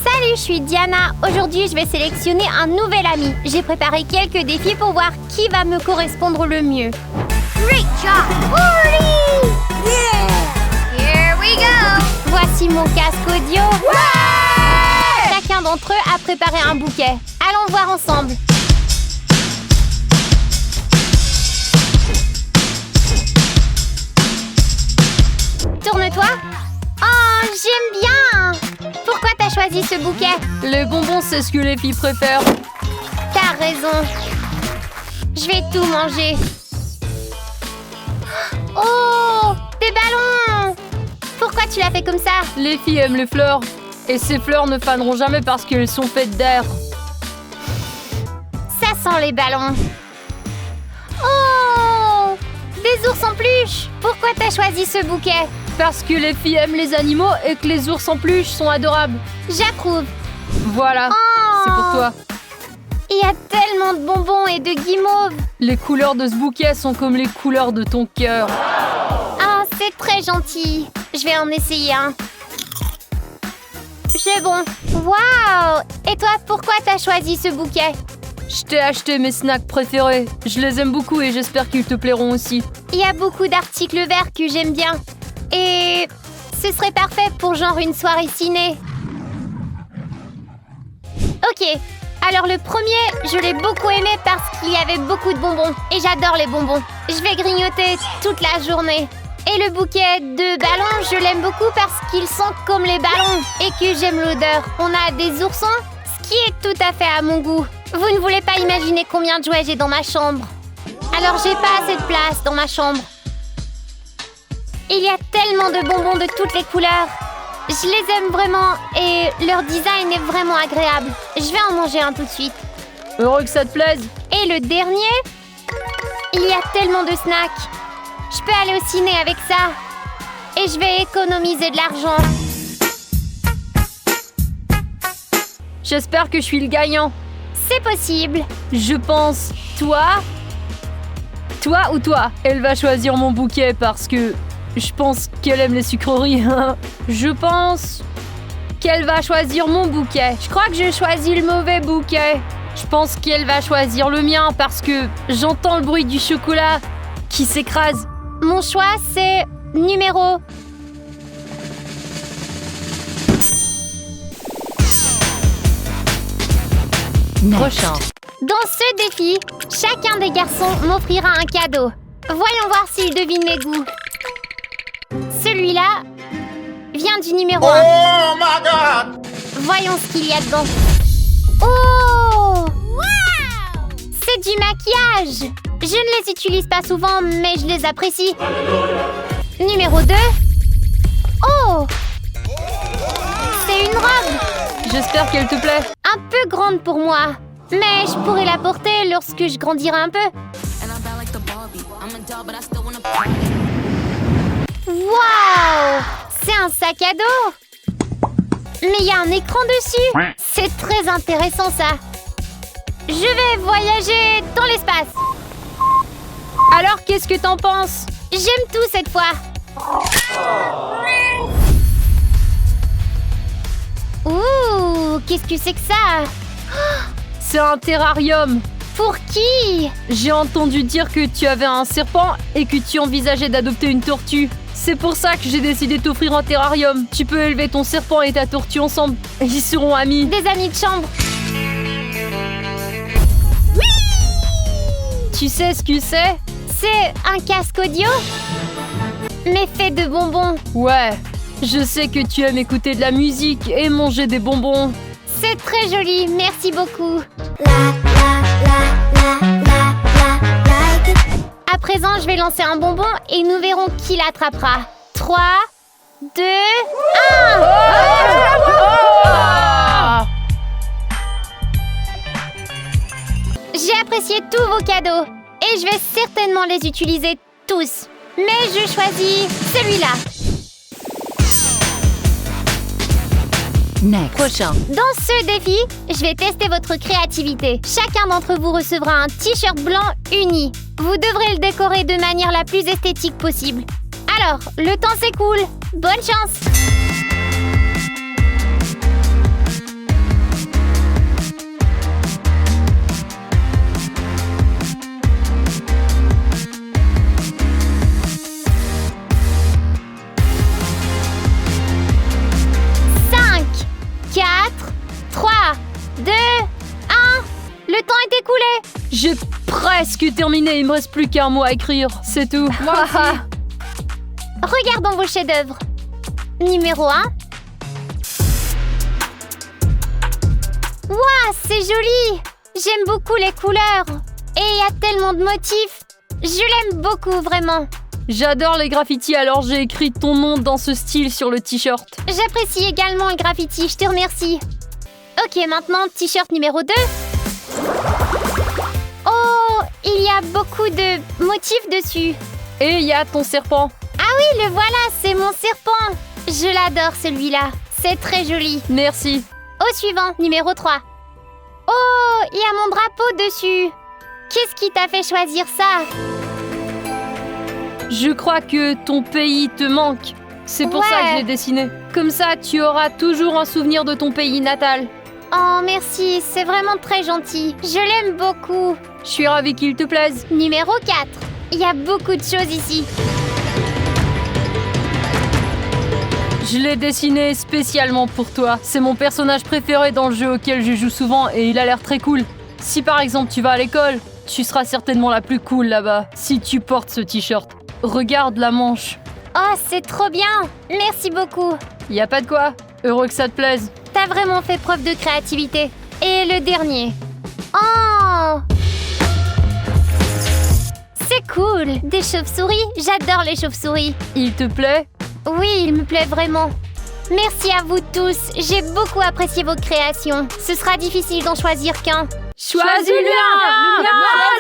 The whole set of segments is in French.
Salut, je suis Diana. Aujourd'hui, je vais sélectionner un nouvel ami. J'ai préparé quelques défis pour voir qui va me correspondre le mieux. Great job! Party! Yeah! Here we go! Voici mon casque audio. Ouais! Chacun d'entre eux a préparé un bouquet. Allons voir ensemble. Tourne-toi. Oh, j'aime bien. Pourquoi t'as choisi ce bouquet? Les bonbons, c'est ce que les filles préfèrent. T'as raison. Je vais tout manger. Oh, des ballons. Pourquoi tu l'as fait comme ça? Les filles aiment les fleurs. Et ces fleurs ne faneront jamais parce qu'elles sont faites d'air. Ça sent les ballons. Oh, des ours en peluche. Pourquoi t'as choisi ce bouquet? Parce que les filles aiment les animaux et que les ours en peluche sont adorables. J'approuve. Voilà, Oh, c'est pour toi. Il y a tellement de bonbons et de guimauves. Les couleurs de ce bouquet sont comme les couleurs de ton cœur. Ah, c'est très gentil. Je vais en essayer un. C'est bon. Waouh! Et toi, pourquoi t'as choisi ce bouquet? Je t'ai acheté mes snacks préférés. Je les aime beaucoup et j'espère qu'ils te plairont aussi. Il y a beaucoup d'articles verts que j'aime bien. Et ce serait parfait pour genre une soirée ciné. Ok. Alors le premier, je l'ai beaucoup aimé parce qu'il y avait beaucoup de bonbons. Et j'adore les bonbons. Je vais grignoter toute la journée. Et le bouquet de ballons, je l'aime beaucoup parce qu'ils sentent comme les ballons et que j'aime l'odeur. On a des oursons, ce qui est tout à fait à mon goût. Vous ne voulez pas imaginer combien de jouets j'ai dans ma chambre. Alors j'ai pas assez de place dans ma chambre. Il y a tellement de bonbons de toutes les couleurs. Je les aime vraiment et leur design est vraiment agréable. Je vais en manger un tout de suite. Heureux que ça te plaise. Et le dernier, il y a tellement de snacks. Je peux aller au ciné avec ça. Et je vais économiser de l'argent. J'espère que je suis le gagnant. C'est possible. Je pense, toi ou toi? Elle va choisir mon bouquet parce que je pense qu'elle aime les sucreries. Je pense qu'elle va choisir mon bouquet. Je crois que je choisis le mauvais bouquet. Je pense qu'elle va choisir le mien parce que j'entends le bruit du chocolat qui s'écrase. Mon choix, c'est numéro... Prochain. Dans ce défi, chacun des garçons m'offrira un cadeau. Voyons voir s'ils devinent mes goûts. Celui-là vient du numéro 1. Oh my God! Voyons ce qu'il y a dedans. Oh! Wow! C'est du maquillage. Je ne les utilise pas souvent, mais je les apprécie. Numéro 2. Oh! C'est une robe. J'espère qu'elle te plaît. Un peu grande pour moi. Mais je pourrais la porter lorsque je grandirai un peu. Waouh! C'est un sac à dos. Mais il y a un écran dessus. C'est très intéressant ça. Je vais voyager dans l'espace. Alors, qu'est-ce que t'en penses? J'aime tout cette fois. Ouh, qu'est-ce que c'est que ça? C'est un terrarium. Pour qui? J'ai entendu dire que tu avais un serpent et que tu envisageais d'adopter une tortue. C'est pour ça que j'ai décidé de t'offrir un terrarium. Tu peux élever ton serpent et ta tortue ensemble. Ils seront amis. Des amis de chambre. Tu sais ce que c'est? C'est un casque audio, mais fait de bonbons. Ouais, je sais que tu aimes écouter de la musique et manger des bonbons. C'est très joli, merci beaucoup. À présent, je vais lancer un bonbon et nous verrons qui l'attrapera. 3, 2, 1. J'ai apprécié tous vos cadeaux et je vais certainement les utiliser tous. Mais je choisis celui-là. Next. Prochain. Dans ce défi, je vais tester votre créativité. Chacun d'entre vous recevra un t-shirt blanc uni. Vous devrez le décorer de manière la plus esthétique possible. Alors, le temps s'écoule. Bonne chance! J'ai presque terminé, il me reste plus qu'un mot à écrire, c'est tout. Regardons vos chefs-d'œuvre. Numéro 1. Waouh, c'est joli! J'aime beaucoup les couleurs. Et il y a tellement de motifs. Je l'aime beaucoup, vraiment. J'adore les graffitis, alors j'ai écrit ton nom dans ce style sur le t-shirt. J'apprécie également le graffiti, je te remercie. Ok, maintenant, t-shirt numéro 2. Oh, il y a beaucoup de motifs dessus. Et il y a ton serpent. Ah oui, le voilà, c'est mon serpent. Je l'adore, celui-là. C'est très joli. Merci. Au suivant, numéro 3. Oh, il y a mon drapeau dessus. Qu'est-ce qui t'a fait choisir ça? Je crois que ton pays te manque. C'est pour ça que je l'ai dessiné. Comme ça, tu auras toujours un souvenir de ton pays natal. Oh, merci, c'est vraiment très gentil. Je l'aime beaucoup. Je suis ravie qu'il te plaise. Numéro 4. Il y a beaucoup de choses ici. Je l'ai dessiné spécialement pour toi. C'est mon personnage préféré dans le jeu auquel je joue souvent et il a l'air très cool. Si par exemple tu vas à l'école, tu seras certainement la plus cool là-bas si tu portes ce t-shirt. Regarde la manche. Oh, c'est trop bien. Merci beaucoup. Y a pas de quoi. Heureux que ça te plaise. T'as vraiment fait preuve de créativité. Et le dernier. Oh! C'est cool. Des chauves-souris. J'adore les chauves-souris. Il te plaît? Oui, il me plaît vraiment. Merci à vous tous. J'ai beaucoup apprécié vos créations. Ce sera difficile d'en choisir qu'un. Choisis le mien!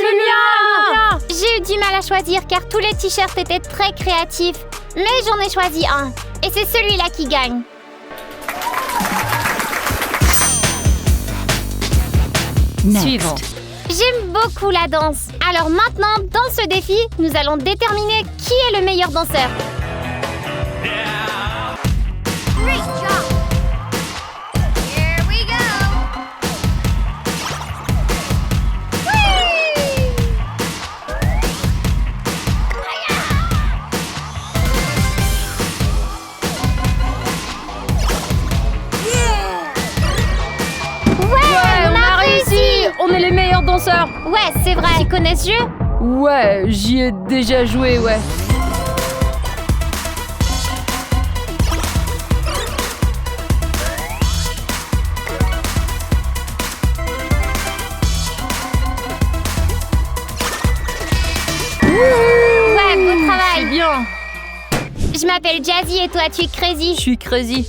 Le mien! J'ai eu du mal à choisir car tous les t-shirts étaient très créatifs. Mais j'en ai choisi un. Et c'est celui-là qui gagne. Suivant. J'aime beaucoup la danse. Alors maintenant, dans ce défi, nous allons déterminer qui est le meilleur danseur. Great job. Here we go. Ouais, on a réussi. On est les meilleurs danseurs. Ouais, c'est vrai. Tu connais ce jeu? Ouais, j'y ai déjà joué, ouais. Ouais, beau travail. Bien. Je m'appelle Jazzy et toi, tu es Je Crazy. suis crazy.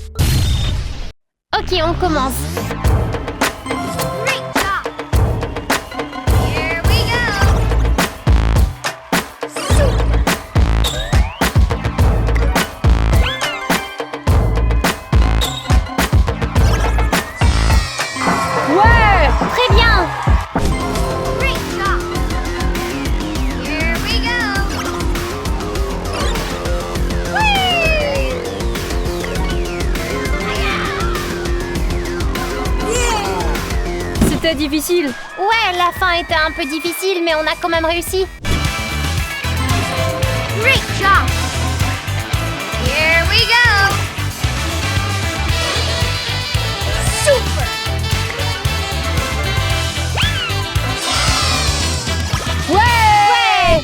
Ok, on commence. Great job. Here we go. Ouais! Très bien. Great job. Here we go. C'était difficile. Ouais, la fin était un peu difficile, mais on a quand même réussi. Great job. Here we go. Super. Ouais.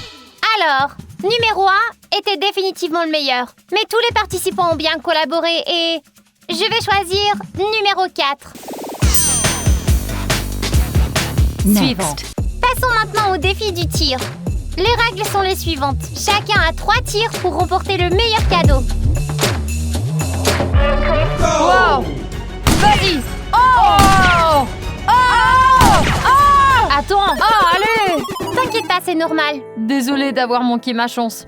Alors, numéro 1 était définitivement le meilleur. Mais tous les participants ont bien collaboré et je vais choisir numéro 4. Suivant. Passons maintenant au défi du tir. Les règles sont les suivantes. Chacun a 3 tirs pour remporter le meilleur cadeau. Wow! Vas-y! Oh! Oh! Oh! Attends! Oh, allez! T'inquiète pas, c'est normal. Désolé d'avoir manqué ma chance.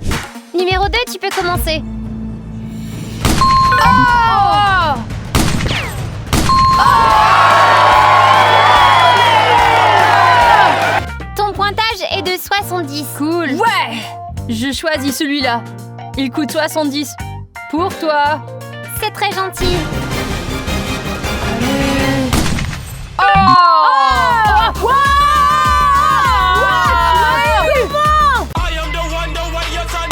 Numéro 2, tu peux commencer. Oh! Ton pointage est de 70. Cool! Ouais! Je choisis celui-là. Il coûte 70. Pour toi! C'est très gentil. Oh! I am the one, the way your son.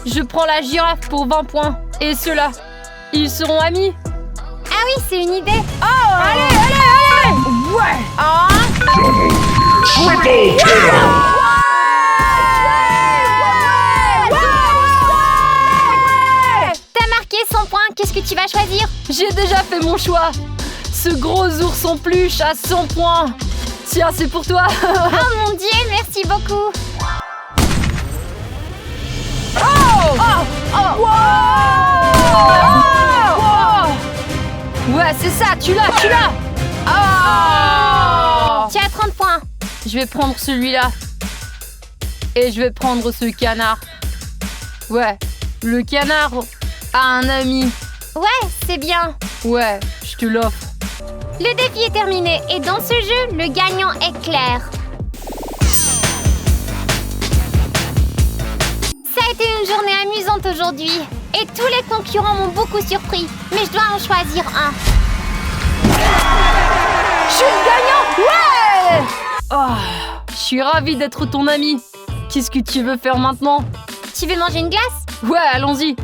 Je prends la girafe pour 20 points. Et ceux-là, ils seront amis? Ah oui, c'est une idée. Allez. Ouais. Triple kill! T'as marqué 100 points, qu'est-ce que tu vas choisir? J'ai déjà fait mon choix. Ce gros ours en peluche à 100 points. Tiens, c'est pour toi. Oh mon Dieu, merci beaucoup. Ouais, c'est ça, tu l'as. Tu as 30 points. Je vais prendre celui-là. Et je vais prendre ce canard. Ouais, le canard a un ami. Ouais, c'est bien. Ouais, je te l'offre. Le défi est terminé et dans ce jeu, le gagnant est clair. Ça a été une journée amusante aujourd'hui. Et tous les concurrents m'ont beaucoup surpris. Mais je dois en choisir un. Je suis le gagnant. Ouais. Je suis ravie d'être ton ami. Qu'est-ce que tu veux faire maintenant? Tu veux manger une glace? Ouais, allons-y.